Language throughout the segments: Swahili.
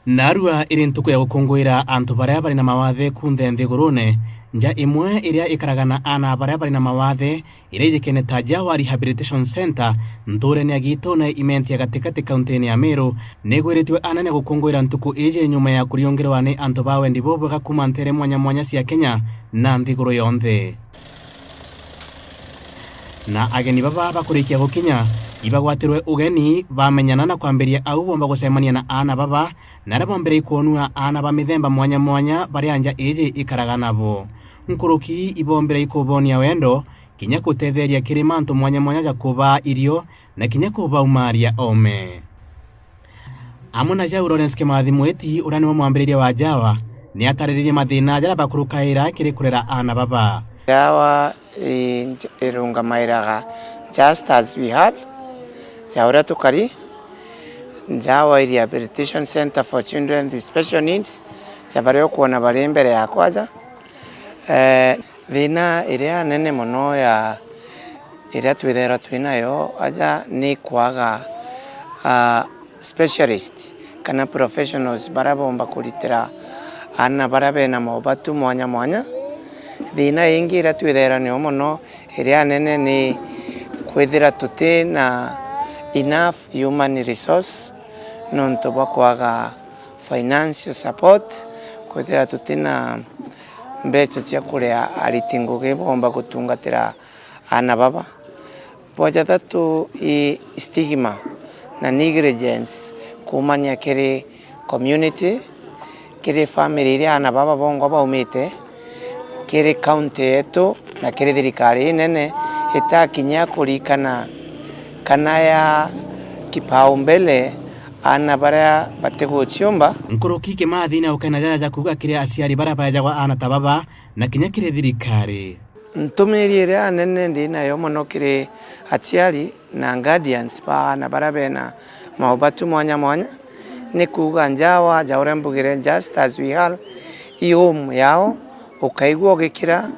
Narua iri ntuku ya gukungwira antu baria bari na mawathe kunthe nthigurune nja imwe iria ikaragana ana baria bari na mawathe iria ijikene ta Jawa Rehabilitation Center nture ni agitone imenti ya katikati kaunti ya Meru negwiritwe anane gukungwira ntuku ije nyuma ya kuriongerwa ni antu bawe ndibo bakuma ntere mwanya mwanya cia Kenya na nthiguru yonthe na ageni baba bakurikia gukinya ibagwatirwe ugeni bamenyana na kwambiria au bomba gucemania na ana baba na rabombere ikonua ana ba mithemba mwanya mwanya bari anja ije ikaragana bo nkuruki ibombere ikobonia wendo kinya kutetheria kirima antu mwanya mwanya ja kuba irio na kinya kuba umaria ome amuna ja Lawrence Mathimweti urani wa mwambiriria wa Jawa ni atariririe mathina jara bakurukaira kiri kurera ana baba Jawa irunga mairaga just as we had Jawa tukari Jawa Rehabilitation Center for Children with Special Needs jabareo kuona bari mbere yakwa ja thina iria nene muno ya iria twithera twinayo aja ni kwaga specialist kana professionals barabomba kuritira ana barabe na mobatu mwanya mwanya thina ingi iria twithera ni muno iria nene ni kwithira tuti na enough human resource nonto bakwaga financial support kwithira tutina mbecha cia kuria aritinguge bomba gutungatira ana baba boja tatu i stigma na negligence kumania kiri community kiri family ria ana baba bongo baumite kiri county yetu na kiri thirikari nene itakinya kurikana kana ya kipaumbele ana bara batego chiomba nkuruki ke mathina ukana jaja kuga kire asiari bara baja wa ana tababa na kinya kire thirikari ntumirire anene ndina yo mono kire atiari na guardians ba na bara bena maubatu mwanya mwanya ni kuga Jawa jaurembugire just as we are iom yao ukaigwo gikira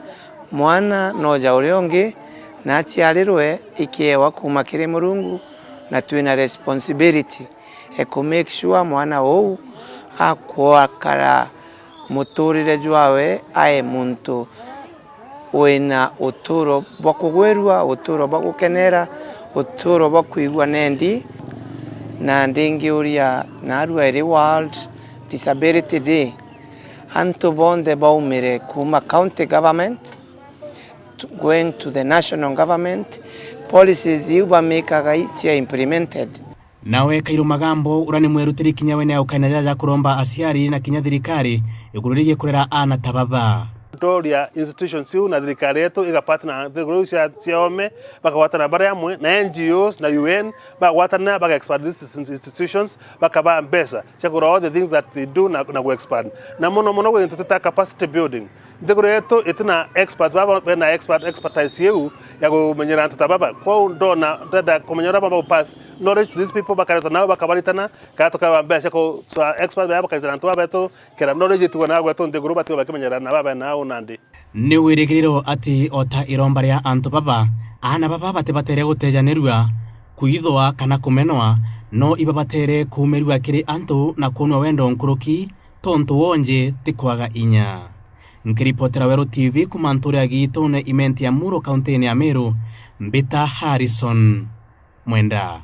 mwana no jauriongi na atiarirwe ikiewa kuma kire Murungu na twina responsibility eko make sure mwana ou akwakara muturire jwawe ae muntu wena uturo bakugwerwa uturo bagukenera uturo bakuigwa nendi na ndingi uria narua iri World Disability Day anto bonde baumire kuma county government going to the national government policies yuba mekaga itia implemented nawe Kairu Magambo urani mwerutiri kinya wene ukana jaja kuromba asiari na kinya thirikari igururiye kurera ana tababa Doria institutions na thirikari yetu igapatana thiguru cia ome bakawatana bara yamwe na NGOs na UN bakawatana baka expand these institutions bakaba mbesa cia kura all the things that they do na go expand na mono go tutata capacity building thiguru yetu itina expert baba na expertise yeu ya kumenyera antu baba kwa ndona dada kumenyera baba pass knowledge to these people bakareta nao bakabalitana katoka mbesa ko expert baba bakareta antu baba kera knowledge tu na gwetu thiguru batu bakimenyera na baba nao nandi ni wirigiriro ati ota iromba ria antu baba ana baba batebatere gutejanirwa kuithwa kana kumenwa no ibabatere kumerwa kiri antu na kunwa wendo nkuruki tontu wonje tikwaga inya nkiripotera Weru TV kumanturi agitone imenti ya Muro kaunti ya Meru Mbita Harrison Mwenda.